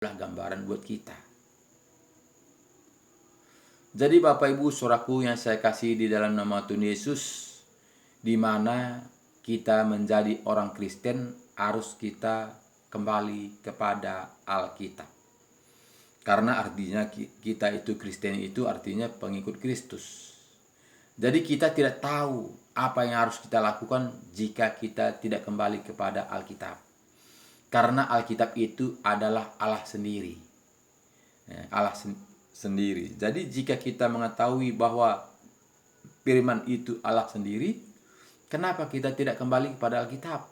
adalah gambaran buat kita. Jadi Bapak Ibu Saudaraku yang saya kasih di dalam nama Tuhan Yesus, di mana kita menjadi orang Kristen harus kita kembali kepada Alkitab. Karena artinya kita itu Kristen itu artinya pengikut Kristus. Jadi kita tidak tahu apa yang harus kita lakukan jika kita tidak kembali kepada Alkitab. Karena Alkitab itu adalah Allah sendiri. Allah sendiri. Jadi jika kita mengetahui bahwa firman itu Allah sendiri, kenapa kita tidak kembali kepada Alkitab?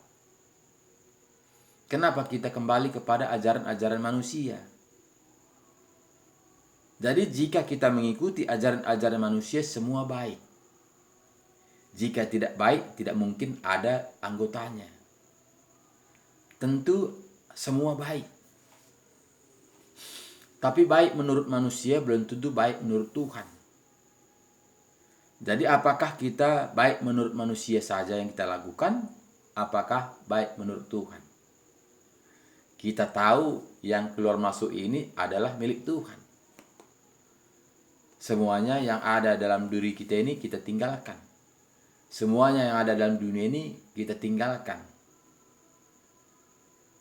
Kenapa kita kembali kepada ajaran-ajaran manusia? Jadi jika kita mengikuti ajaran-ajaran manusia, semua baik. Jika tidak baik, tidak mungkin ada anggotanya. Tentu semua baik. Tapi baik menurut manusia belum tentu baik menurut Tuhan. Jadi apakah kita baik menurut manusia saja yang kita lakukan? Apakah baik menurut Tuhan? Kita tahu yang keluar masuk ini adalah milik Tuhan. Semuanya yang ada dalam diri kita ini kita tinggalkan. Semuanya yang ada dalam dunia ini kita tinggalkan.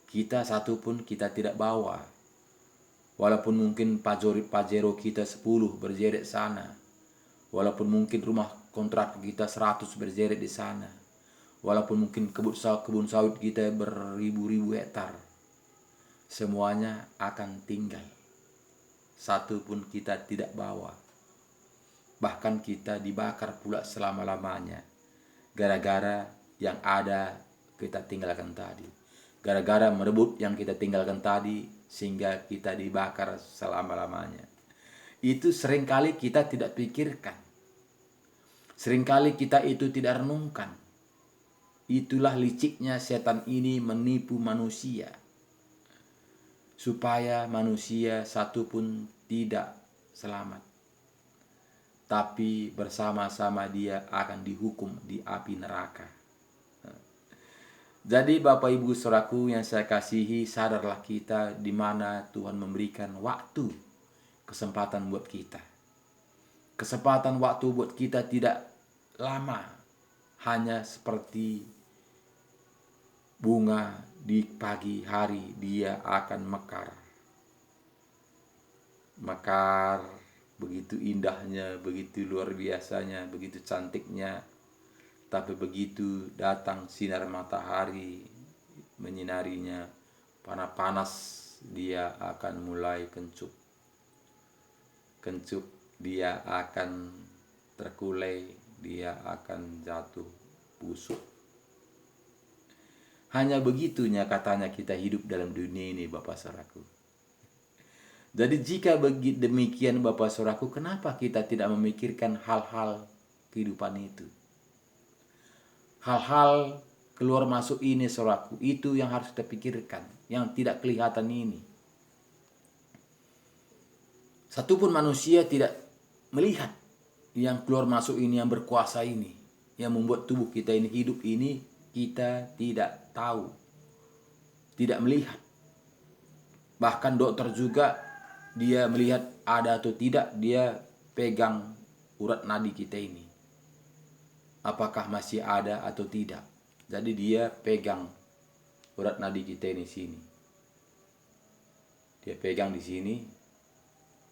Kita satu pun kita tidak bawa. Walaupun mungkin pajero kita 10 berjerit sana. Walaupun mungkin rumah kontrak kita 100 berjerit di sana. Walaupun mungkin kebun sawit kita beribu-ribu hektar. Semuanya akan tinggal. Satu pun kita tidak bawa. Bahkan kita dibakar pula selama-lamanya. Gara-gara yang ada kita tinggalkan tadi. Gara-gara merebut yang kita tinggalkan tadi, sehingga kita dibakar selama-lamanya. Itu seringkali kita tidak pikirkan. Seringkali kita itu tidak renungkan. Itulah liciknya setan ini menipu manusia. Supaya manusia satu pun tidak selamat. Tapi bersama-sama dia akan dihukum di api neraka. Jadi Bapak Ibu Saudaraku yang saya kasihi, sadarlah kita di mana Tuhan memberikan waktu, kesempatan buat kita. Kesempatan waktu buat kita tidak lama, hanya seperti bunga di pagi hari dia akan mekar. Mekar, begitu indahnya, begitu luar biasanya, begitu cantiknya. Tapi begitu datang sinar matahari menyinarinya, panas dia akan mulai kencup. Kencup dia akan terkulai, dia akan jatuh busuk. Hanya begitunya katanya kita hidup dalam dunia ini Bapak Saudaraku. Jadi jika demikian Bapak Saudaraku, kenapa kita tidak memikirkan hal-hal kehidupan itu? Hal-hal keluar masuk ini Saudaraku, itu yang harus kita pikirkan, yang tidak kelihatan ini. Satupun manusia tidak melihat yang keluar masuk ini, yang berkuasa ini, yang membuat tubuh kita ini hidup ini, kita tidak tahu, tidak melihat. Bahkan dokter juga dia melihat ada atau tidak, dia pegang urat nadi kita ini. Apakah masih ada atau tidak. Jadi dia pegang urat nadi kita ini sini. Dia pegang di sini,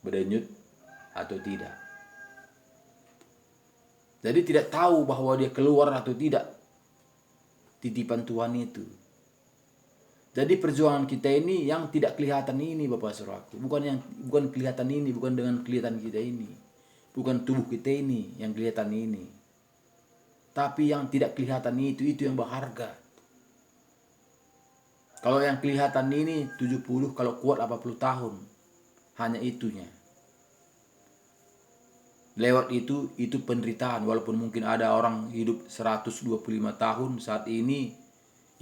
berdenyut atau tidak. Jadi tidak tahu bahwa dia keluar atau tidak titipan Tuhan itu. Jadi perjuangan kita ini yang tidak kelihatan ini Bapak Saudaraku, bukan kelihatan ini, bukan dengan kelihatan kita ini, bukan tubuh kita ini yang kelihatan ini. Tapi yang tidak kelihatan itu yang berharga. Kalau yang kelihatan ini 70, kalau kuat 80 tahun. Hanya itunya. Lewat itu penderitaan. Walaupun mungkin ada orang hidup 125 tahun saat ini,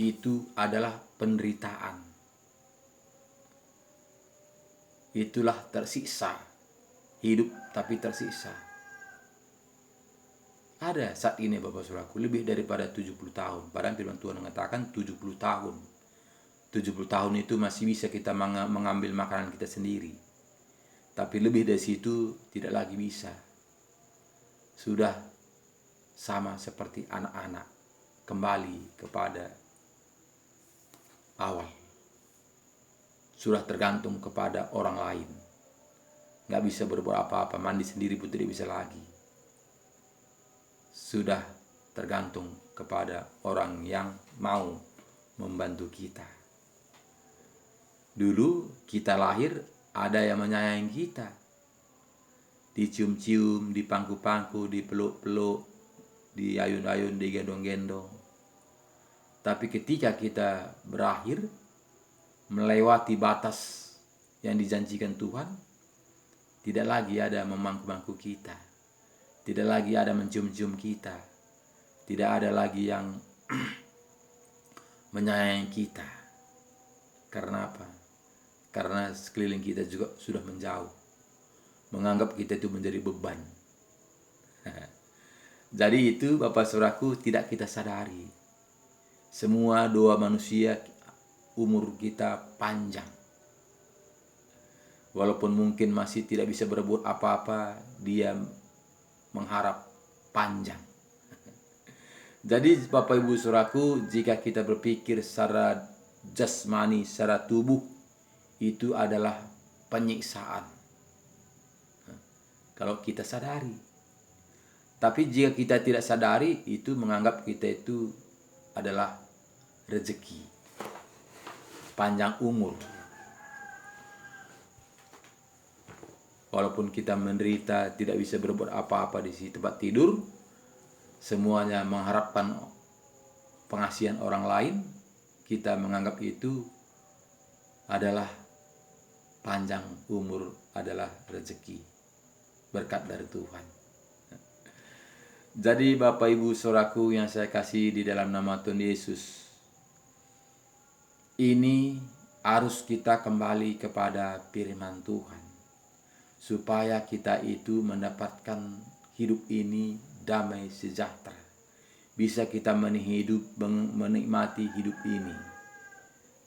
itu adalah penderitaan. Itulah tersiksa. Hidup tapi tersiksa. Ada saat ini Bapak Saudaraku lebih daripada 70 tahun. Padahal firman Tuhan mengatakan 70 tahun. 70 tahun itu masih bisa kita mengambil makanan kita sendiri. Tapi lebih dari situ tidak lagi bisa. Sudah sama seperti anak-anak, kembali kepada awal. Sudah tergantung kepada orang lain. Nggak bisa berbuat apa-apa, mandi sendiri pun tidak bisa lagi. Sudah tergantung kepada orang yang mau membantu kita. Dulu kita lahir, ada yang menyayangi kita. Dicium-cium, dipangku-pangku, dipeluk-peluk, diayun-ayun, digendong-gendong. Tapi ketika kita berakhir, melewati batas yang dijanjikan Tuhan, tidak lagi ada memangku-mangku kita. Tidak lagi ada mencium-cium kita. Tidak ada lagi yang menyayangi kita. Karena apa? Karena sekeliling kita juga sudah menjauh. Menganggap kita itu menjadi beban. Jadi itu Bapak Saudaraku tidak kita sadari. Semua doa manusia umur kita panjang. Walaupun mungkin masih tidak bisa berbuat apa-apa, dia mengharap panjang. Jadi Bapak Ibu Saudaraku, jika kita berpikir secara jasmani, secara tubuh, itu adalah penyiksaan. Kalau kita sadari. Tapi jika kita tidak sadari, itu menganggap kita itu adalah rezeki, panjang umur. Walaupun kita menderita, tidak bisa berbuat apa-apa di tempat tidur, semuanya mengharapkan pengasihan orang lain, kita menganggap itu adalah panjang umur, adalah rezeki, berkat dari Tuhan. Jadi Bapak Ibu Saudaraku yang saya kasih di dalam nama Tuhan Yesus, ini harus kita kembali kepada firman Tuhan, supaya kita itu mendapatkan hidup ini damai sejahtera. Bisa kita menikmati hidup ini.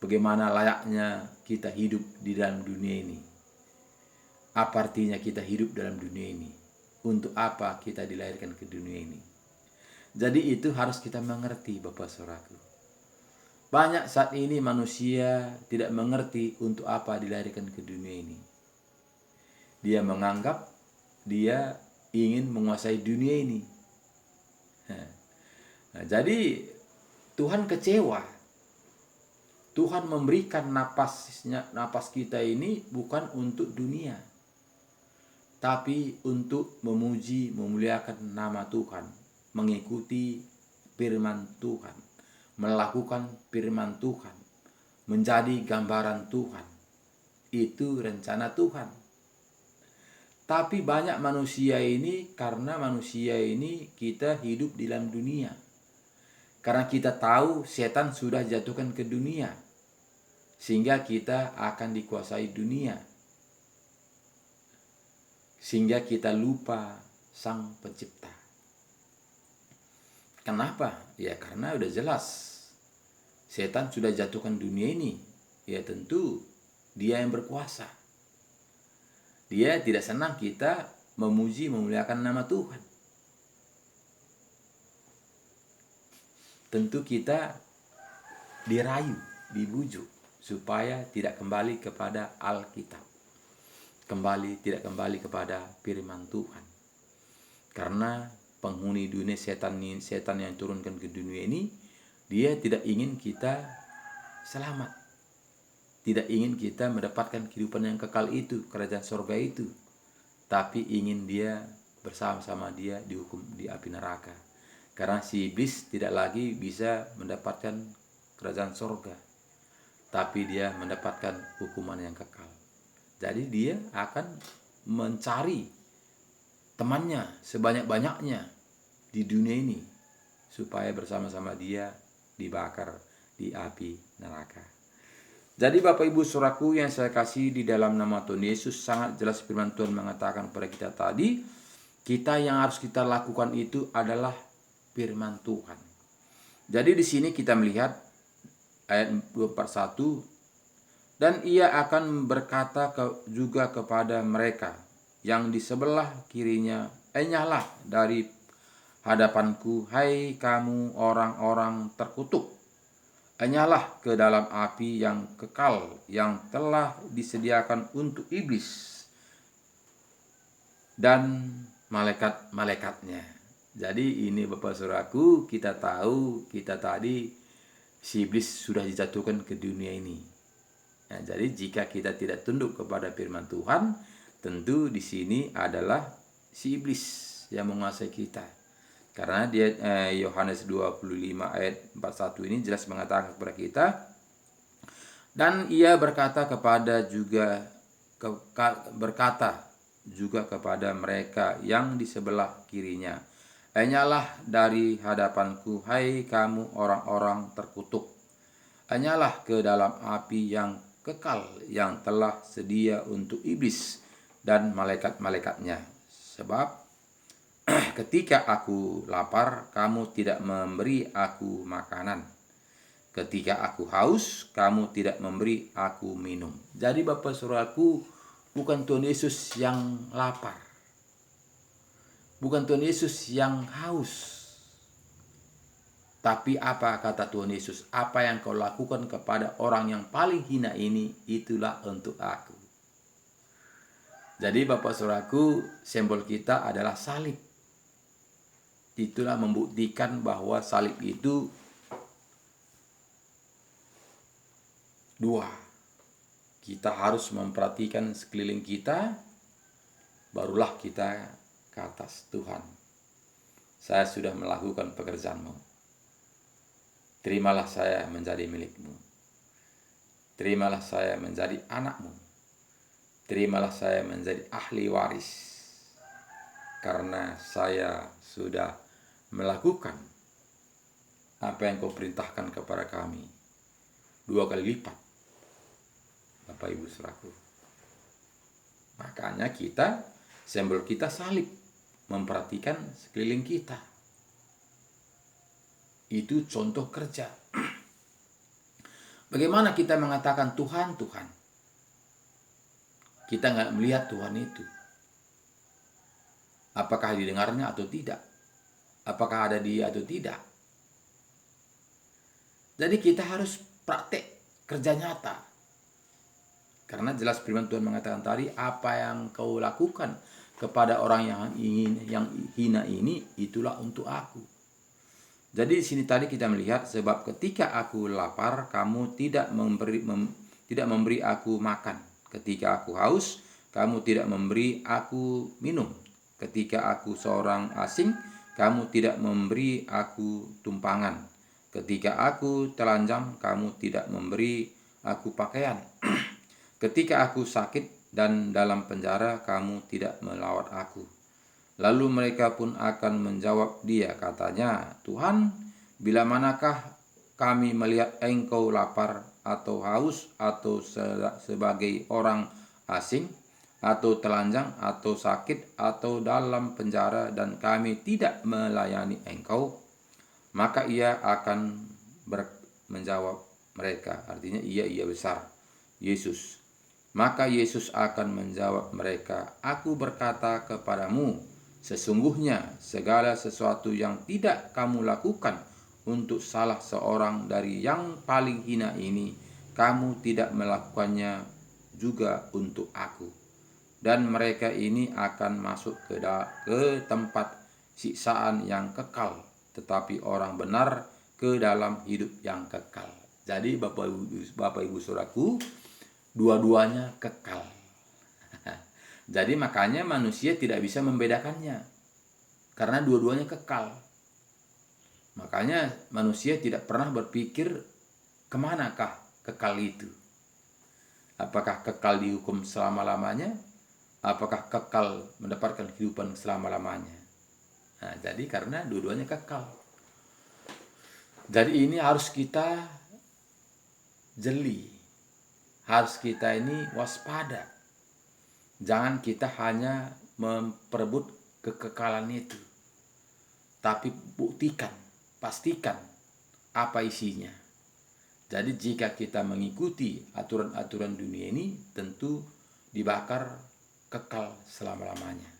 Bagaimana layaknya kita hidup di dalam dunia ini. Apa artinya kita hidup dalam dunia ini? Untuk apa kita dilahirkan ke dunia ini? Jadi itu harus kita mengerti Bapak Saudaraku. Banyak saat ini manusia tidak mengerti untuk apa dilahirkan ke dunia ini. Dia menganggap dia ingin menguasai dunia ini. Nah, jadi Tuhan kecewa. Tuhan memberikan napas kita ini bukan untuk dunia, tapi untuk memuji, memuliakan nama Tuhan, mengikuti firman Tuhan, melakukan firman Tuhan, menjadi gambaran Tuhan. Itu rencana Tuhan. Tapi banyak manusia ini, karena manusia ini kita hidup di dalam dunia. Karena kita tahu setan sudah jatuhkan ke dunia, sehingga kita akan dikuasai dunia. Sehingga kita lupa Sang Pencipta. Kenapa? Ya karena udah jelas setan sudah jatuhkan dunia ini. Ya tentu dia yang berkuasa. Dia tidak senang kita memuji, memuliakan nama Tuhan. Tentu kita dirayu, dibujuk supaya tidak kembali kepada Alkitab. Tidak kembali kepada firman Tuhan. Karena penghuni dunia, setan yang turunkan ke dunia ini, dia tidak ingin kita selamat. Tidak ingin kita mendapatkan kehidupan yang kekal itu, kerajaan surga itu. Tapi ingin dia bersama-sama dia dihukum di api neraka. Karena si iblis tidak lagi bisa mendapatkan kerajaan surga, tapi dia mendapatkan hukuman yang kekal. Jadi dia akan mencari temannya sebanyak-banyaknya di dunia ini, supaya bersama-sama dia dibakar di api neraka. Jadi Bapak Ibu Saudaraku yang saya kasih di dalam nama Tuhan Yesus, sangat jelas firman Tuhan mengatakan kepada kita tadi, kita yang harus kita lakukan itu adalah firman Tuhan. Jadi di sini kita melihat ayat 241, dan ia akan berkata juga kepada mereka yang di sebelah kirinya, enyahlah dari hadapanku, hai kamu orang-orang terkutuk, enyahlah ke dalam api yang kekal yang telah disediakan untuk iblis dan malaikat-malaikatnya. Jadi ini Bapak Saudaraku, kita tahu kita tadi si iblis sudah dijatuhkan ke dunia ini. Nah, jadi jika kita tidak tunduk kepada firman Tuhan, tentu di sini adalah si iblis yang menguasai kita. Karena dia Yohanes 25 ayat 41 ini jelas mengatakan kepada kita, dan ia berkata juga kepada mereka yang di sebelah kirinya, enyahlah dari hadapanku, hai kamu orang-orang terkutuk, enyahlah ke dalam api yang kekal yang telah sedia untuk iblis dan malaikat-malaikatnya. Sebab ketika aku lapar, kamu tidak memberi aku makanan. Ketika aku haus, kamu tidak memberi aku minum. Jadi Bapak Saudaraku, bukan Tuhan Yesus yang lapar, bukan Tuhan Yesus yang haus. Tapi apa kata Tuhan Yesus? Apa yang kau lakukan kepada orang yang paling hina ini, itulah untuk aku. Jadi Bapak Saudaraku, simbol kita adalah salib. Itulah membuktikan bahwa salib itu dua. Kita harus memperhatikan sekeliling kita, barulah kita ke atas. Tuhan, saya sudah melakukan pekerjaan-Mu. Terimalah saya menjadi milik-Mu. Terimalah saya menjadi anak-Mu. Terimalah saya menjadi ahli waris. Karena saya sudah melakukan apa yang Kau perintahkan kepada kami 2 kali lipat. Bapak Ibu Saudaraku. Makanya simbol kita salib. Memperhatikan sekeliling kita. Itu contoh kerja. Bagaimana kita mengatakan Tuhan, Tuhan? Kita nggak melihat Tuhan itu. Apakah didengarnya atau tidak? Apakah ada Dia atau tidak? Jadi kita harus praktek kerja nyata. Karena jelas firman Tuhan mengatakan tadi, apa yang kau lakukan kepada orang yang hina ini, itulah untuk aku. Jadi di sini tadi kita melihat, sebab ketika aku lapar, kamu tidak memberi aku makan. Ketika aku haus, kamu tidak memberi aku minum. Ketika aku seorang asing, kamu tidak memberi aku tumpangan. Ketika aku telanjang, kamu tidak memberi aku pakaian. Ketika aku sakit dan dalam penjara, kamu tidak melawat aku. Lalu mereka pun akan menjawab dia, katanya, Tuhan, bila manakah kami melihat Engkau lapar atau haus atau sebagai orang asing atau telanjang atau sakit atau dalam penjara dan kami tidak melayani Engkau? Maka ia akan menjawab mereka, artinya ia besar, Yesus. Maka Yesus akan menjawab mereka, aku berkata kepadamu, sesungguhnya segala sesuatu yang tidak kamu lakukan untuk salah seorang dari yang paling hina ini, kamu tidak melakukannya juga untuk aku. Dan mereka ini akan masuk ke tempat siksaan yang kekal, tetapi orang benar ke dalam hidup yang kekal. Jadi Bapak Ibu Saudaraku, dua-duanya kekal. Jadi makanya manusia tidak bisa membedakannya. Karena dua-duanya kekal. Makanya manusia tidak pernah berpikir kemanakah kekal itu. Apakah kekal dihukum selama-lamanya? Apakah kekal mendapatkan kehidupan selama-lamanya? Nah, jadi karena dua-duanya kekal. Jadi ini harus kita jeli. Harus kita ini waspada. Jangan kita hanya memperebut kekekalan itu, tapi buktikan, pastikan apa isinya. Jadi jika kita mengikuti aturan-aturan dunia ini, tentu dibakar kekal selama-lamanya.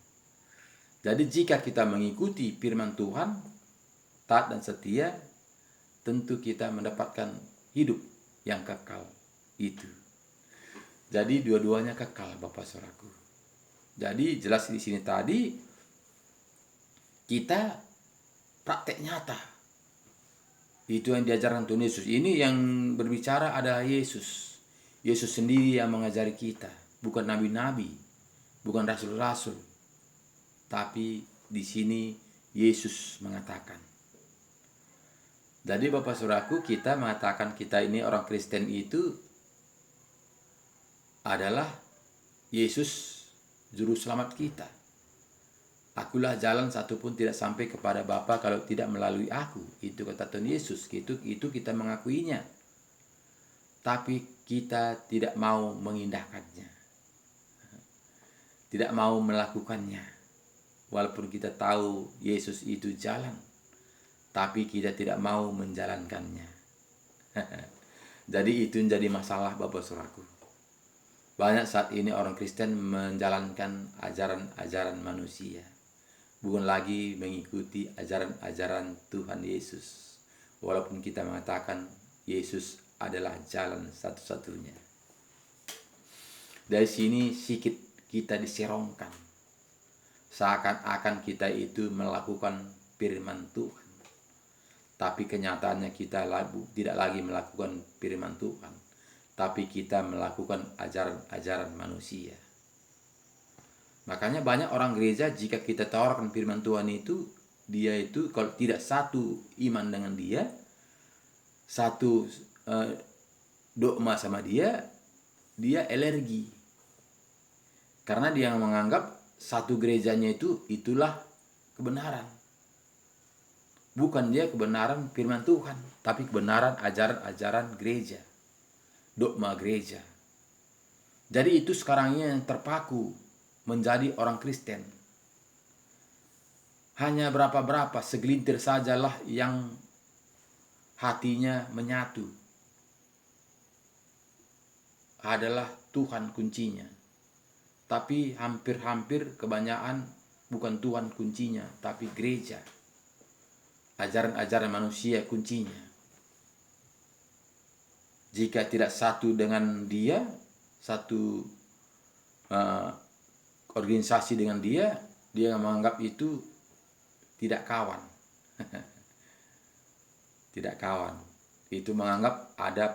Jadi jika kita mengikuti firman Tuhan, taat dan setia, tentu kita mendapatkan hidup yang kekal itu. Jadi dua-duanya kekal, Bapak Saudaraku. Jadi jelas di sini tadi kita praktek nyata. Itu yang diajarkan Tuhan Yesus. Ini yang berbicara adalah Yesus. Yesus sendiri yang mengajari kita, bukan nabi-nabi, bukan rasul-rasul. Tapi di sini Yesus mengatakan. Jadi Bapak Saudaraku, kita mengatakan kita ini orang Kristen itu adalah Yesus juru selamat kita. Akulah jalan, satu pun tidak sampai kepada Bapa kalau tidak melalui aku. Itu kata Tuhan Yesus. Itu kita mengakuinya. Tapi kita tidak mau mengindahkannya. Tidak mau melakukannya. Walaupun kita tahu Yesus itu jalan, tapi kita tidak mau menjalankannya. Jadi itu menjadi masalah, Bapak Saudaraku. Banyak saat ini orang Kristen menjalankan ajaran-ajaran manusia, bukan lagi mengikuti ajaran-ajaran Tuhan Yesus. Walaupun kita mengatakan Yesus adalah jalan satu-satunya. Dari sini sikit kita diserongkan, seakan-akan kita itu melakukan firman Tuhan. Tapi kenyataannya kita tidak lagi melakukan firman Tuhan, tapi kita melakukan ajaran-ajaran manusia. Makanya banyak orang gereja, jika kita tawarkan firman Tuhan itu, dia itu kalau tidak satu iman dengan dia, satu dogma sama dia alergi. Karena dia menganggap satu gerejanya itulah kebenaran. Bukan dia kebenaran firman Tuhan, tapi kebenaran ajaran-ajaran gereja, dogma gereja. Jadi itu sekarang ini yang terpaku menjadi orang Kristen. Hanya berapa segelintir sajalah yang hatinya menyatu. Adalah Tuhan kuncinya. Tapi hampir kebanyakan bukan Tuhan kuncinya, tapi gereja. Ajaran-ajaran manusia kuncinya. Jika tidak satu dengan dia, satu organisasi dengan dia menganggap itu tidak kawan. Tidak kawan. Itu menganggap ada